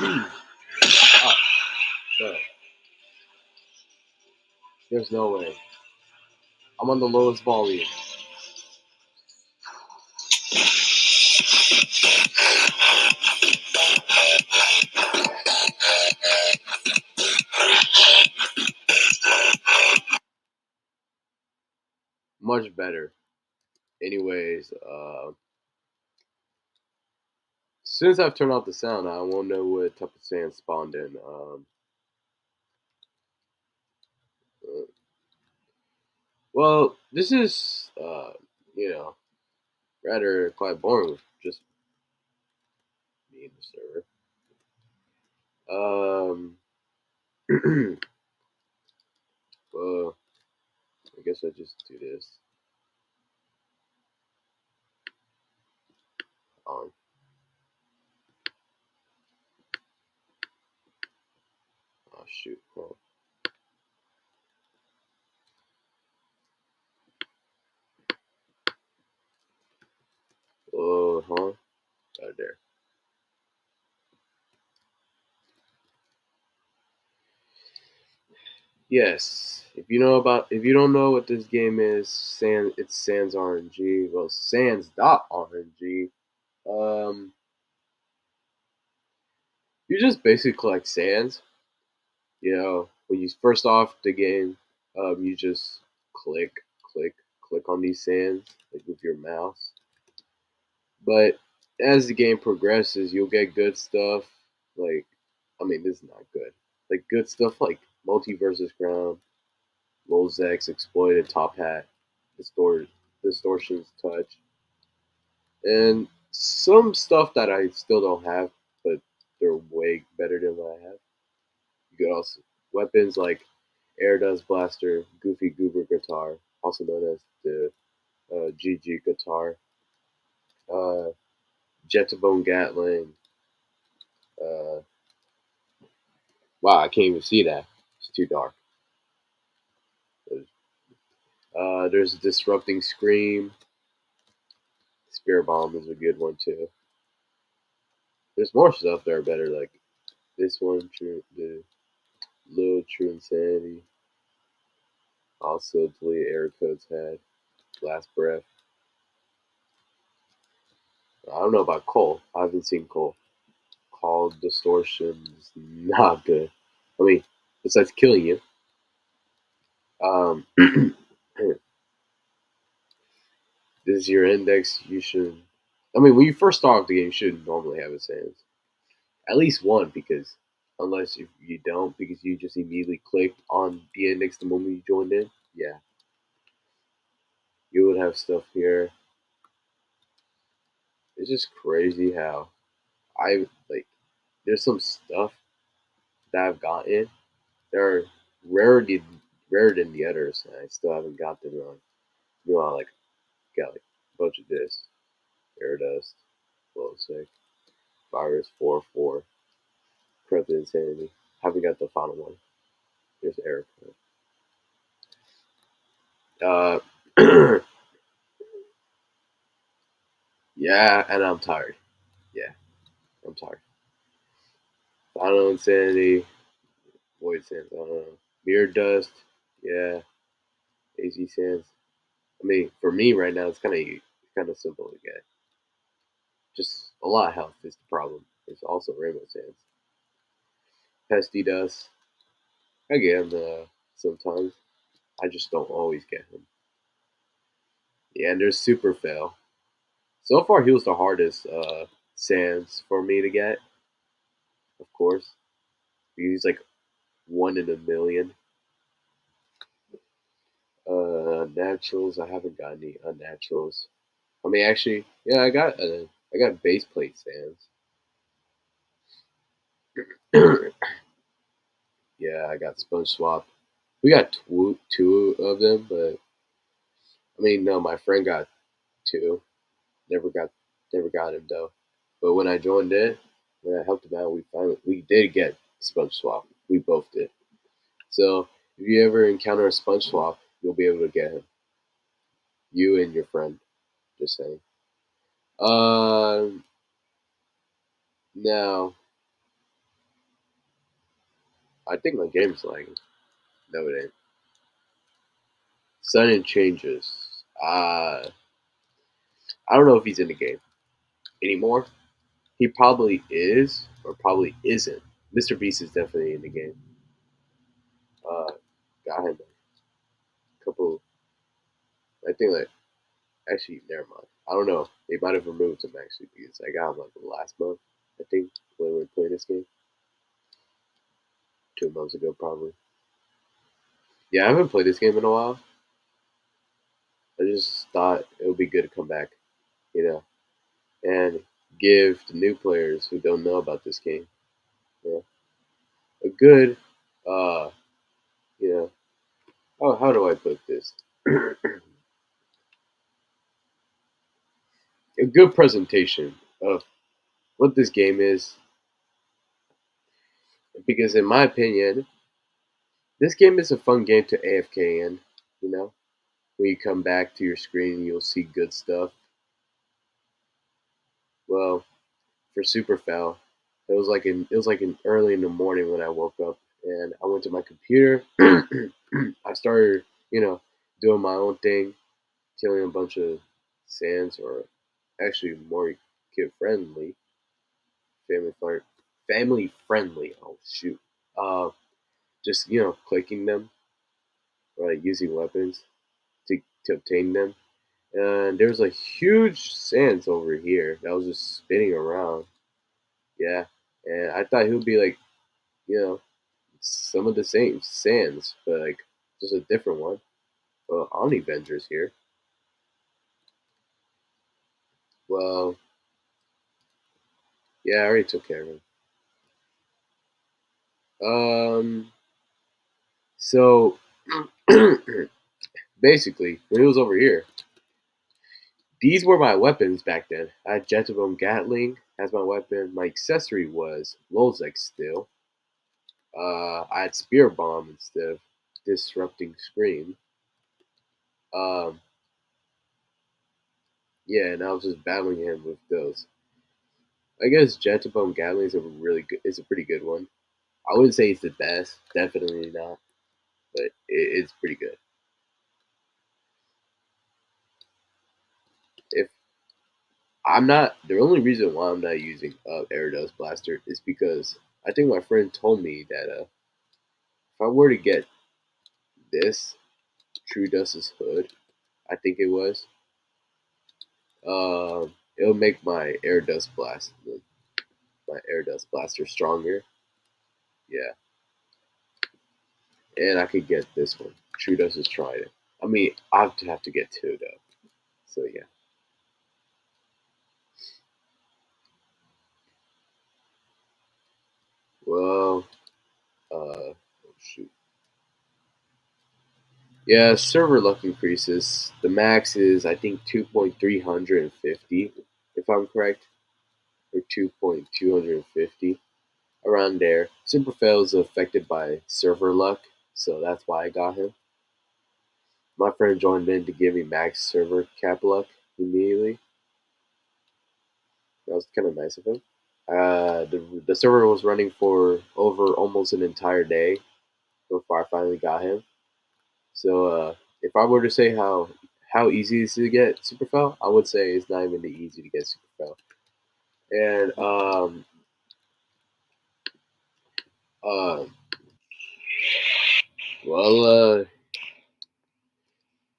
Oh, no. There's no way. I'm on the lowest volume. Much better. Anyways, since I've turned off the sound, I won't know what type of sand spawned in. Uh, well, this is, you know, rather quite boring with just me and the server. Well, I guess I just do this. On. Oh shoot. Oh, huh? Right there. Yes. If you don't know what this game is, it's Sans RNG. Well, Sans.RNG. Um, you just basically collect sands. When you first off the game, you just click, click, click on these sands like with your mouse. But as the game progresses, you'll get good stuff. Like, I mean, this is not good. Like good stuff like Multiversus Crown, Lolzex, Exploited, Top Hat, Distortion's Touch, and some stuff that I still don't have, but they're way better than what I have. You could also weapons like Air Dust Blaster, Goofy Goober Guitar, also known as the GG Guitar, uh, Jetabone Gatling. Uh, wow, I can't even see that. It's too dark. There's Disrupting Scream. Spear Bomb is a good one too. There's more stuff that are better, like this one, the Little True Insanity. Also, Delete Air Code's Head. Last Breath. I don't know about Cole. I haven't seen Cole. Called Distortion is not good. I mean, besides killing you. This is your index. You should. I mean, when you first start off the game, you should normally have a sans. At least one, because unless if you don't, because you just immediately clicked on the index the moment you joined in, yeah, you would have stuff here. It's just crazy how I like. There's some stuff that I've gotten. They're rarity rarer than the others, and I still haven't got them on. I like got like a bunch of this. Air dust, glow stick, virus 4-4, corrupted insanity. Haven't got the final one. There's Eric. Uh, yeah, and I'm tired. Yeah, I'm tired. Final insanity, void sands. I don't know. Mirror dust. Yeah, AZ sands. I mean, for me right now, it's kind of simple to get. Just a lot of health is the problem. There's also rainbow sands. Pesty dust. I get him sometimes. I just don't always get him. Yeah, and there's super fail. So far, he was the hardest Sans for me to get, of course. He's like 1 in a million. Naturals, I haven't got any unnaturals. I mean, actually, yeah, I got base plate Sans. Yeah, I got sponge swap. We got two of them, but I mean, no, my friend got two. Never got never got him though. But when I joined it, when I helped him out, we did get sponge swap. We both did. So if you ever encounter a sponge swap, you'll be able to get him. You and your friend. Just saying. Um, now I think my game's lagging. No, it ain't. Sudden changes. I don't know if he's in the game anymore. He probably is, or probably isn't. Mr. Beast is definitely in the game. Uh, got him a couple. I think like actually, never mind. I don't know. They might have removed him actually because I got him like last month. I think when we were playing this game, 2 months ago probably. Yeah, I haven't played this game in a while. I just thought it would be good to come back, you know, and give the new players who don't know about this game, you know, a good, uh, you know, oh, how do I put this? A good presentation of what this game is, because in my opinion, this game is a fun game to AFK in. You know, when you come back to your screen, you'll see good stuff. Well, for Super Foul, it was like an early in the morning when I woke up and I went to my computer. I started, you know, doing my own thing, killing a bunch of sands, or actually more kid friendly, family friendly, family friendly. Oh shoot! Uh, just clicking them or like using weapons to obtain them. And there was a huge sands over here that was just spinning around. Yeah, and I thought he would be like, you know, some of the same sands, but like just a different one. Well, Omnivenger's here. Well, yeah, I already took care of him. So basically, when he was over here, these were my weapons back then. I had Jetbone Gatling as my weapon. My accessory was Lozek still. I had Spear Bomb instead of Disrupting Scream. Um, yeah, and I was just battling him with those. I guess Jetbone Gatling is a really good. It's a pretty good one. I wouldn't say it's the best, definitely not, but it's pretty good. If I'm not, the only reason why I'm not using Air Dust Blaster is because I think my friend told me that if I were to get this True Dust's hood, I think it was, it'll make my Air Dust Blaster stronger. Yeah, and I could get this one, True Dust's Trident. I mean, I have to get two though. So yeah. Well, oh shoot. Yeah, server luck increases. The max is I think 2.350, if I'm correct, or 2.250, around there. Superfail is affected by server luck, so that's why I got him. My friend joined in to give me max server cap luck immediately. That was kind of nice of him. The server was running for over almost an entire day before I finally got him. So if I were to say how easy it is to get Superfell, I would say it's not even easy to get Superfell. And uh, well,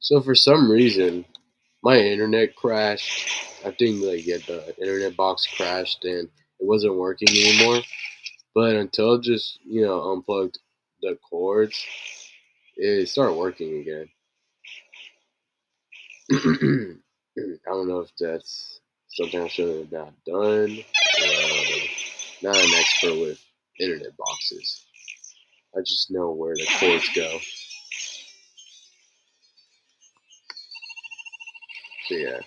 so for some reason my internet crashed. I think like yeah, the internet box crashed and it wasn't working anymore. But until it just unplugged the cords, it started working again. I don't know if that's something I should have not done. Not an expert with internet boxes. I just know where the cords go. So yeah.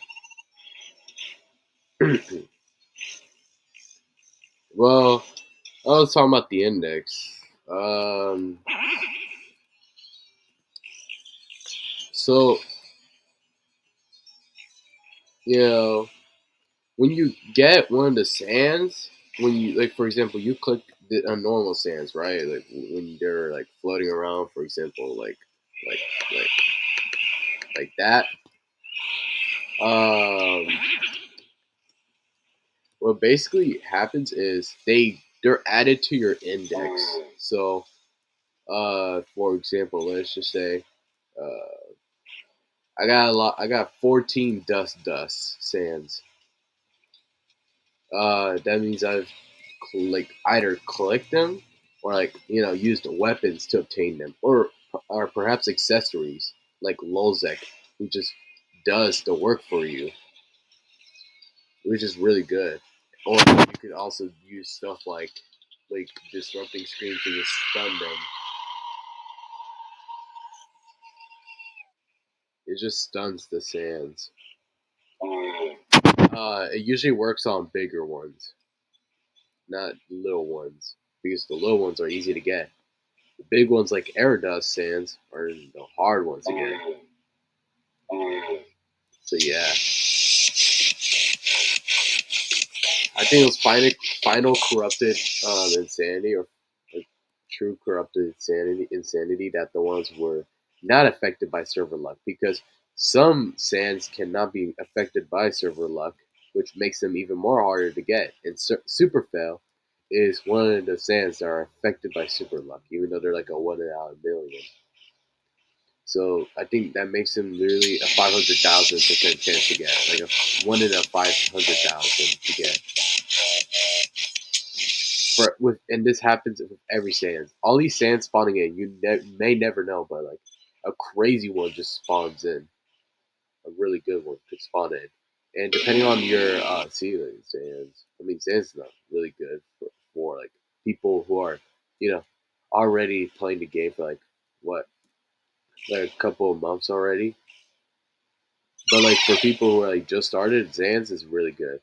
Well, I was talking about the index. Um, so you know when you get one of the sands, when you like, for example, you click on normal sands, right? Like when they're like floating around, for example, like like like that. Um, what basically happens is they're added to your index. So, for example, let's just say, uh, I got a lot. I got 14 dust sands. That means I've like either collect them or like used weapons to obtain them, or perhaps accessories like Lolzek, who just does the work for you, which is really good. Or you could also use stuff like disrupting scream to just stun them. It just stuns the sands. It usually works on bigger ones, not little ones, because the little ones are easy to get. The big ones like air dust sands are the hard ones to get. So yeah, I think it was final corrupted insanity, or like, true corrupted insanity that the ones were not affected by server luck, because some sands cannot be affected by server luck, which makes them even more harder to get. And super fail is one of the sands that are affected by super luck, even though they're like a 1 in a million. So I think that makes him literally a 500,000% chance to get, like a 1 in a 500,000 to get. And this happens with every sand. All these sands spawning in, you may never know, but like a crazy one just spawns in. A really good one could spawn in, and depending on your ceiling sands, I mean, sands is not really good for like people who are, you know, already playing the game for like what, like a couple of months already. But like for people who are like just started, Zans is really good.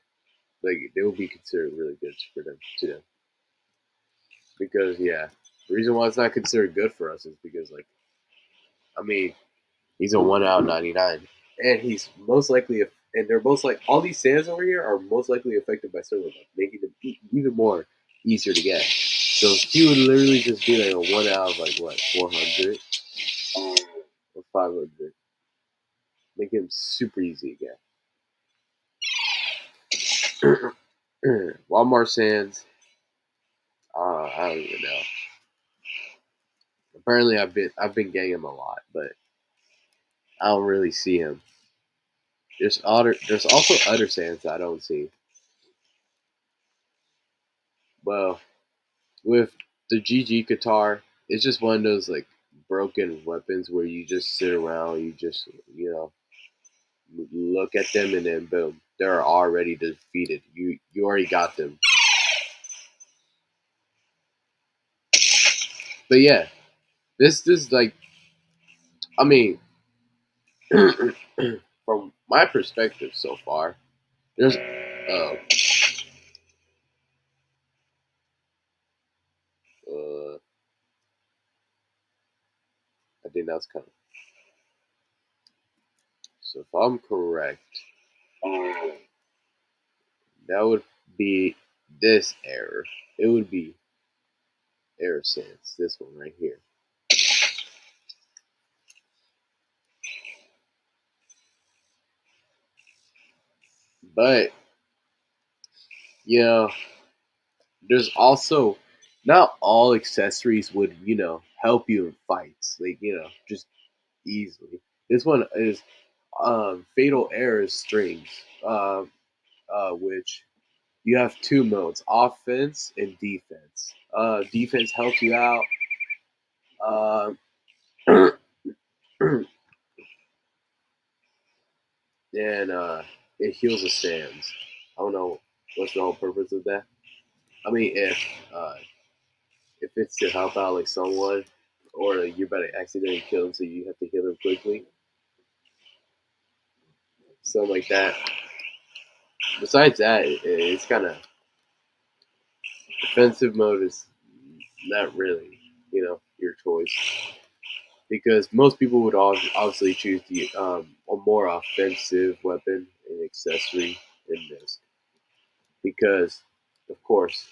Like they will be considered really good for them to them, because yeah, the reason why it's not considered good for us is because like, I mean, he's a 1 out of 99, and he's most likely and they're most like all these Sans over here are most likely affected by server luck, making them even more easier to get. So he would literally just be like a 1 out of like what, 400 or 500, make him super easy to get. Walmart Sands, I don't even know. Apparently, I've been getting him a lot, but I don't really see him. There's also other sands I don't see. Well, with the GG guitar, it's just one of those like broken weapons where you just sit around, you just look at them, and then boom, they're already defeated. You already got them. But yeah, this like, I mean, from my perspective so far, there's uh, I think that's kind of, so if I'm correct, that would be this error. It would be error sense. This one right here. But you know, there's also not all accessories would help you in fights. Like just easily. This one is fatal errors strings, which you have two modes: offense and defense. Defense helps you out. Uh, and it heals the sands. I don't know what's the whole purpose of that. I mean, uh, if it's to help out like someone, or like, you're about to accidentally kill them, so you have to heal them quickly, something like that. Besides that, it's kind of defensive mode is not really your choice, because most people would obviously choose the a more offensive weapon and accessory in this, because Of course,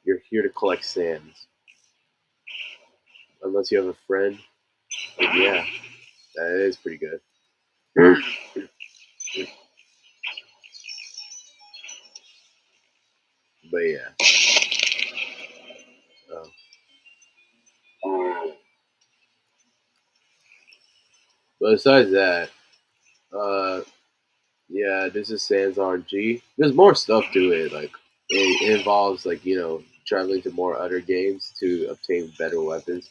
you're here to collect sands. Unless you have a friend, but yeah, that is pretty good. But yeah, um, but besides that, uh, yeah, this is Sans RNG. There's more stuff to it. Like it involves like traveling to more other games to obtain better weapons,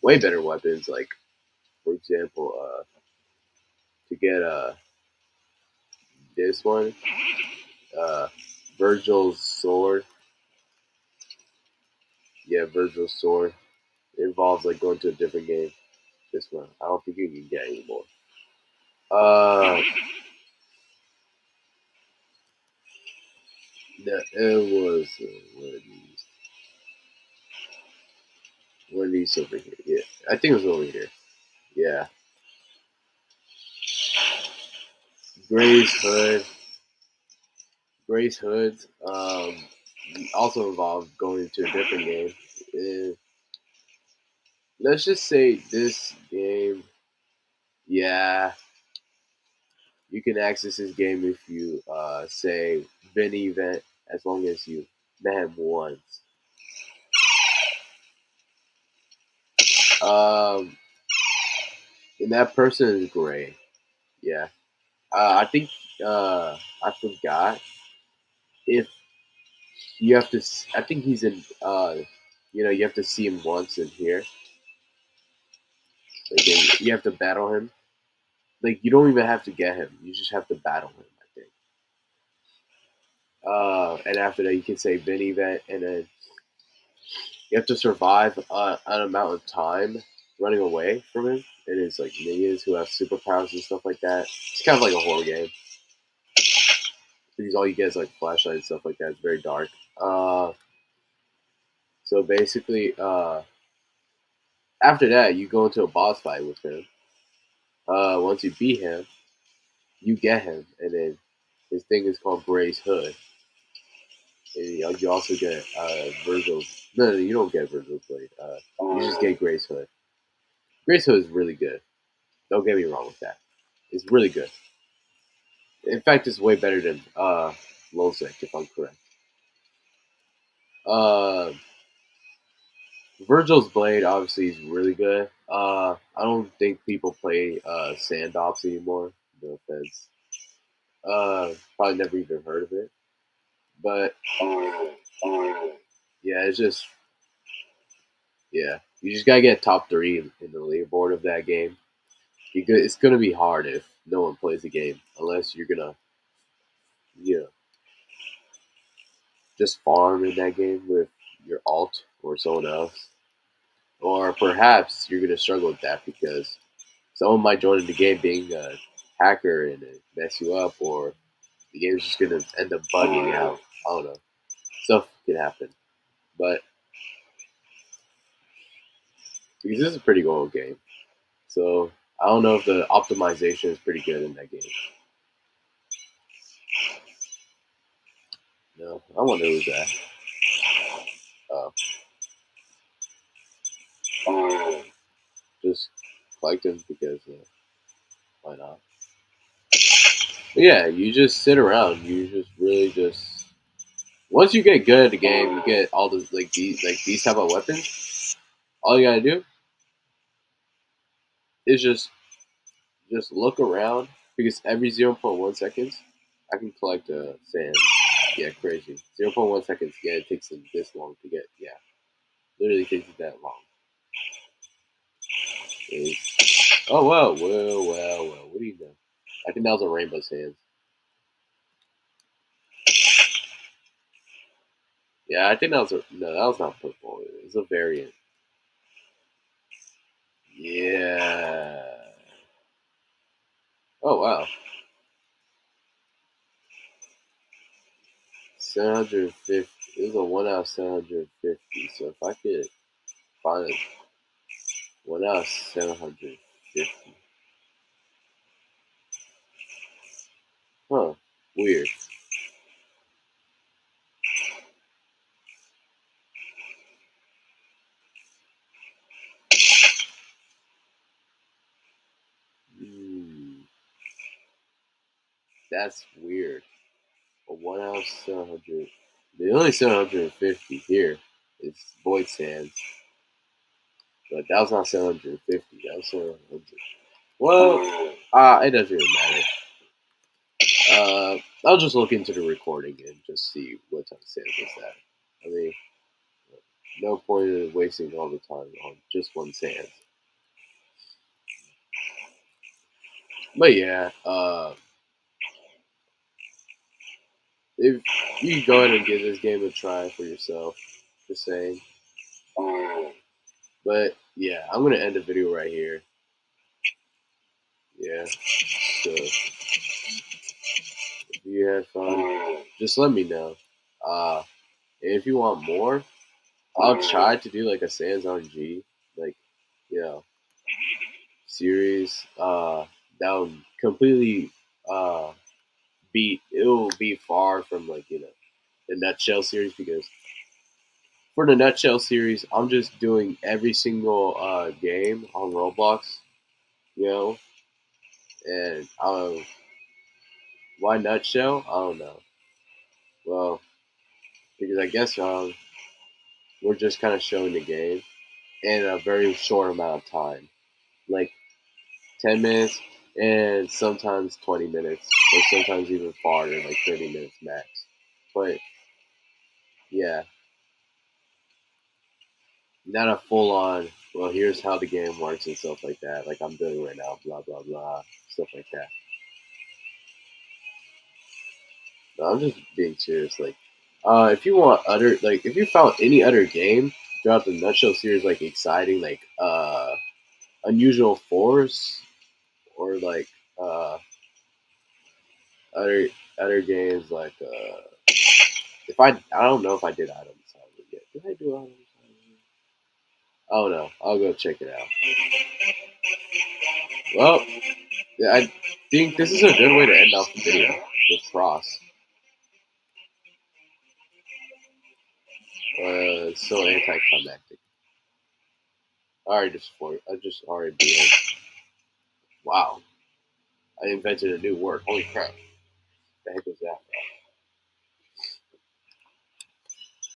way better weapons. Like for example, to get this one, uh, Virgil's sword. Yeah, Virgil's sword. It involves like going to a different game. This one, I don't think you can get anymore. Uh, it was one of these over here. Yeah, I think it was over here. Yeah, Gray's Hood. Gray's Hood. Also involved going to a different game. Uh, let's just say this game. Yeah, you can access this game if you say Vinny event as long as you met him once. Um, and that person is Gray. Yeah. I think I forgot if you have to. I think he's in. You have to see him once in here. Like you have to battle him. Like you don't even have to get him. You just have to battle him. I think. And after that, you can say Vin event, and then you have to survive an amount of time running away from him and his like minions who have superpowers and stuff like that. It's kind of like a horror game because all you get is like flashlight and stuff like that. It's very dark. Uh, so basically, after that, you go into a boss fight with him. Once you beat him, you get him, and then his thing is called Gray's Hood. And you also get Virgil's. No, you don't get Virgil's blade. You just get Gray's Hood. Gray's Hood is really good. Don't get me wrong with that. It's really good. In fact, it's way better than Losec, if I'm correct. Uh, Virgil's blade obviously is really good. I don't think people play Sandops anymore. No offense. Probably never even heard of it. But yeah, it's just yeah. You just gotta get top three in the leaderboard of that game. It's gonna be hard if no one plays the game unless you're gonna you know just farm in that game with your alt or someone else, or perhaps you're gonna struggle with that because someone might join in the game being a hacker and mess you up, or the game's just gonna end up bugging out. I don't know. Stuff can happen, but because this is a pretty old game, so I don't know if the optimization is pretty good in that game. No, I wonder who's that. Just liked him because why not? But yeah, you just sit around. You just really just once you get good at the game, you get all the these type of weapons. All you gotta do is just look around because every 0.1 seconds, I can collect sand. Yeah, crazy. 0.1 seconds. Yeah, it takes them this long to get. Yeah, literally takes it that long. Oh well. What do you know? I think that was a rainbow sand. Yeah, I think that was no, that was not purple. It was a variant. Yeah. Oh wow. 750. It was a 1 out of 750. So if I could find a 1 out of 750. Huh. Weird. That's weird. A 1 ounce 700. The only 750 here is void sands, but that was not 750. That was 700. Well, it doesn't really matter. I'll just look into the recording and just see what type of sands is that. I mean, no point in wasting all the time on just one sand. But yeah, if you can go ahead and give this game a try for yourself, just saying. But yeah, I'm gonna end the video right here. Yeah, so if you had fun, just let me know. And if you want more, I'll try to do like a Sans RNG, like you know, series. That would completely be it will be far from like the Nutshell series because for the Nutshell series, I'm just doing every single game on Roblox, you know, and why Nutshell? I don't know. Well, because I guess we're just kind of showing the game in a very short amount of time, like 10 minutes and sometimes 20 minutes, or sometimes even farther, like 30 minutes max. But yeah, not a full on. Well, here's how the game works and stuff like that. Like I'm doing right now, blah blah blah, stuff like that. No, I'm just being serious. Like, if you want other, like, if you found any other game throughout the Nutshell series, like exciting, like Unusual Force, or like uh, other other games, like if I don't know if I did items yet. Did I do items? Oh no, I'll go check it out. Well, yeah, I think this is a good way to end off the video with Cross. It's so anticlimactic. I just already beat him. Wow, I invented a new word. Holy crap! The heck was that?